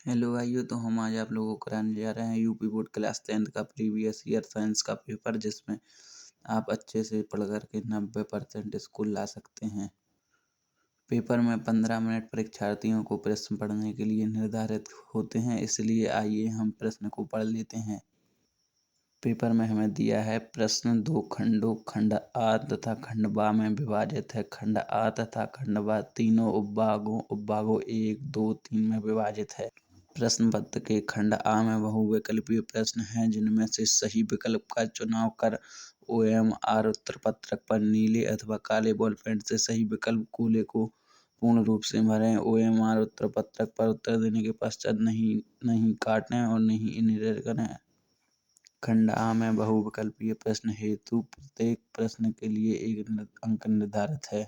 Hello भाइयों, तो हम आज आप लोगों को कराने जा रहे हैं यूपी बोर्ड क्लास 10th का प्रीवियस ईयर साइंस का पेपर, जिसमें आप अच्छे से पढ़ कर के 90% स्कोर ला सकते हैं। पेपर में 15 मिनट परीक्षार्थियों को प्रश्न पढ़ने के लिए निर्धारित होते हैं, इसलिए आइए हम प्रश्न को पढ़ लेते हैं। पेपर में हमें दिया है प्रश्न 2 खंडों खंड आ तथा खंड बा में विभाजित है। खंड आ तथा खंड बा तीनों उपभागों 1, 2, 3 में विभाजित है। प्रश्न पत्र के खंड आ में बहुविकल्पीय प्रश्न हैं, जिनमें से सही विकल्प का चुनाव कर OMR उत्तर पत्रक पर नीले अथवा काले बॉल पेन से सही विकल्प गोले को पूर्ण रूप से भरें। OMR उत्तर पत्रक पर उत्तर देने के पश्चात नहीं काटें और नहीं इरेज करें। खंड आ में बहुविकल्पीय प्रश्न हेतु प्रत्येक प्रश्न के लिए 1 अंक निर्धारित है।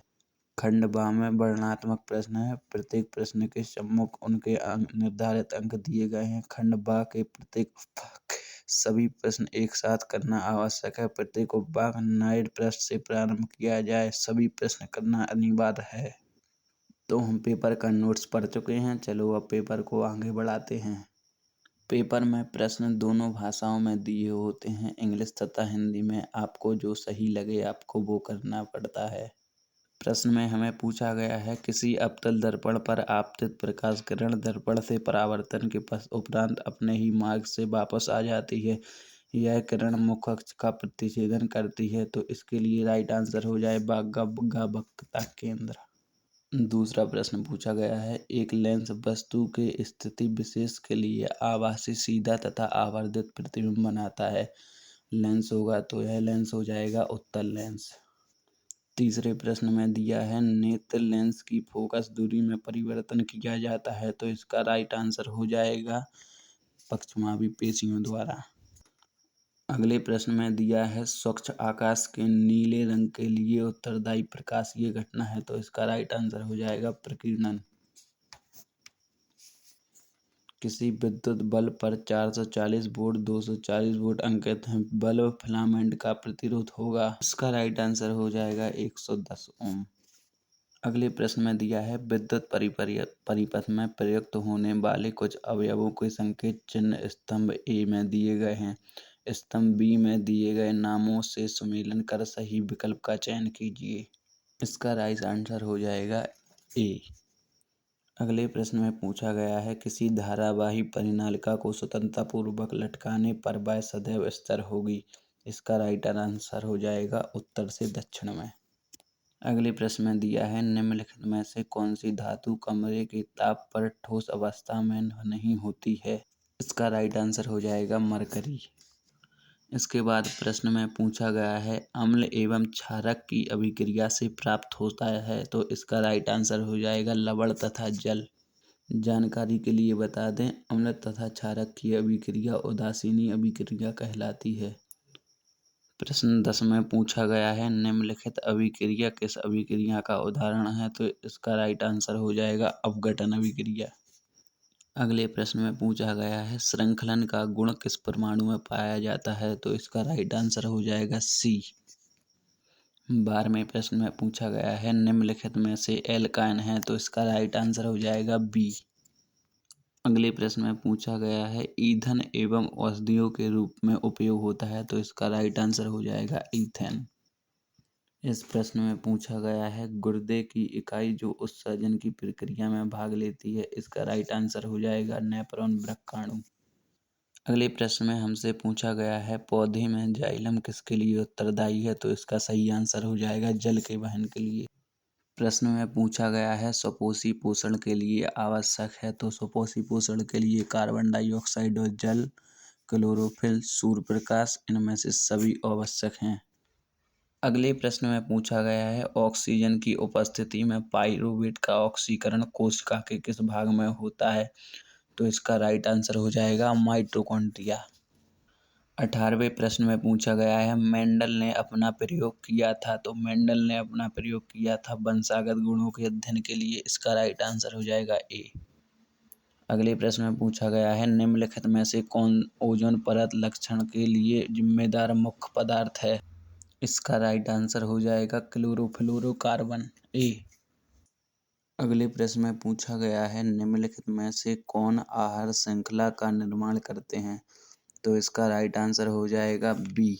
खंड बा में वर्णनात्मक प्रश्न है, प्रत्येक प्रश्न के सम्मुख उनके निर्धारित अंक दिए गए हैं। खंड बा के प्रत्येक उपभाग के सभी प्रश्न एक साथ करना आवश्यक है। प्रत्येक उपभाग नए प्रश्न से प्रारंभ किया जाए, सभी प्रश्न करना अनिवार्य है। तो हम पेपर का नोट्स पढ़ चुके हैं, चलो अब पेपर को आगे बढ़ाते हैं। पेपर में प्रश्न दोनों भाषाओं में दिए होते हैं, इंग्लिश तथा हिंदी में। आपको जो सही लगे आपको वो करना पड़ता है। प्रश्न में हमें पूछा गया है, किसी अवतल दर्पण पर आपतित प्रकाश किरण दर्पण से परावर्तन के उपरांत अपने ही मार्ग से वापस आ जाती है। यह किरण मुख्य अक्ष का प्रतिच्छेदन करती है, तो इसके लिए राइट आंसर हो जाए वक्रता केंद्र। दूसरा प्रश्न पूछा गया है, एक लेंस वस्तु के स्थिति विशेष के लिए आभासी सीधा तथा आवर्धित प्रतिबिंब बनाता है। लेंस होगा तो यह लेंस हो जाएगा उत्तल लेंस। तीसरे प्रश्न में दिया है, नेत्र लेंस की फोकस दूरी में परिवर्तन किया जाता है, तो इसका राइट आंसर हो जाएगा पक्षमापी पेशियों द्वारा। अगले प्रश्न में दिया है, स्वच्छ आकाश के नीले रंग के लिए उत्तरदायी प्रकाशीय घटना है, तो इसका राइट आंसर हो जाएगा प्रकीर्णन। किसी विद्युत बल्ब पर 440 वोल्ट 240 वोल्ट अंकित हैं, बल्ब फिलामेंट का प्रतिरोध होगा, इसका राइट आंसर हो जाएगा 110 ओम। अगले प्रश्न में दिया है, विद्युत परिपथ में प्रयुक्त होने वाले कुछ अवयवों के संकेत चिन्ह स्तंभ ए में दिए गए हैं, स्तंभ बी में दिए गए नामों से सुमेलन कर सही विकल्प का चयन कीजिए, इसका राइट आंसर हो जाएगा ए। अगले प्रश्न में पूछा गया है, किसी धारावाही परिनालिका को स्वतंत्रतापूर्वक लटकाने पर वह सदैव स्थिर होगी, इसका राइट आंसर हो जाएगा उत्तर से दक्षिण में। अगले प्रश्न में दिया है, निम्नलिखित में से कौन सी धातु कमरे के ताप पर ठोस अवस्था में नहीं होती है, इसका राइट आंसर हो जाएगा मरकरी। इसके बाद प्रश्न में पूछा गया है, अम्ल एवं क्षारक की अभिक्रिया से प्राप्त होता है, तो इसका राइट आंसर हो जाएगा लवण तथा जल। जानकारी के लिए बता दें, अम्ल तथा क्षारक की अभिक्रिया उदासीनी अभिक्रिया कहलाती है। प्रश्न 10 में पूछा गया है, निम्नलिखित अभिक्रिया किस अभिक्रिया का उदाहरण है, तो इसका राइट आंसर हो जाएगा अपघटन अभिक्रिया। अगले प्रश्न में पूछा गया है, श्रृंखलन का गुण किस परमाणु में पाया जाता है, तो इसका राइट आंसर हो जाएगा सी। 12वें प्रश्न में पूछा गया है, निम्नलिखित में से एल्काइन है, तो इसका राइट आंसर हो जाएगा बी। अगले प्रश्न में पूछा गया है, ईंधन एवं औषधियों के रूप में उपयोग होता है, तो इसका राइट आंसर हो जाएगा ईथेन। इस प्रश्न में पूछा गया है, गुर्दे की इकाई जो उत्सर्जन की प्रक्रिया में भाग लेती है, इसका राइट आंसर हो जाएगा नेफ्रॉन वृक्काणु। अगले प्रश्न में हमसे पूछा गया है, पौधे में जाइलम किसके लिए उत्तरदायी है, तो इसका सही आंसर हो जाएगा जल के वहन के लिए। प्रश्न में पूछा गया है, सुपोषी पोषण के लिए आवश्यक है, तो सुपोषी पोषण के लिए कार्बन डाइऑक्साइड और जल, क्लोरोफिल, सूर्य प्रकाश, इनमें से सभी आवश्यक हैं। अगले प्रश्न में पूछा गया है, ऑक्सीजन की उपस्थिति में पाइरूवेट का ऑक्सीकरण कोशिका के किस भाग में होता है, तो इसका राइट आंसर हो जाएगा माइटोकॉन्ड्रिया। 18वें प्रश्न में पूछा गया है, मेंडल ने अपना प्रयोग किया था, तो मेंडल ने अपना प्रयोग किया था वंशागत गुणों के अध्ययन के लिए, इसका राइट आंसर हो जाएगा ए। अगले प्रश्न में पूछा गया है, निम्नलिखित में से कौन ओजोन परत लक्षण के लिए जिम्मेदार मुख्य पदार्थ है, इसका राइट आंसर हो जाएगा क्लोरोफ्लोरोकार्बन ए। अगले प्रश्न में पूछा गया है निम्नलिखित में से कौन आहार श्रृंखला का निर्माण करते हैं। तो इसका राइट आंसर हो जाएगा बी,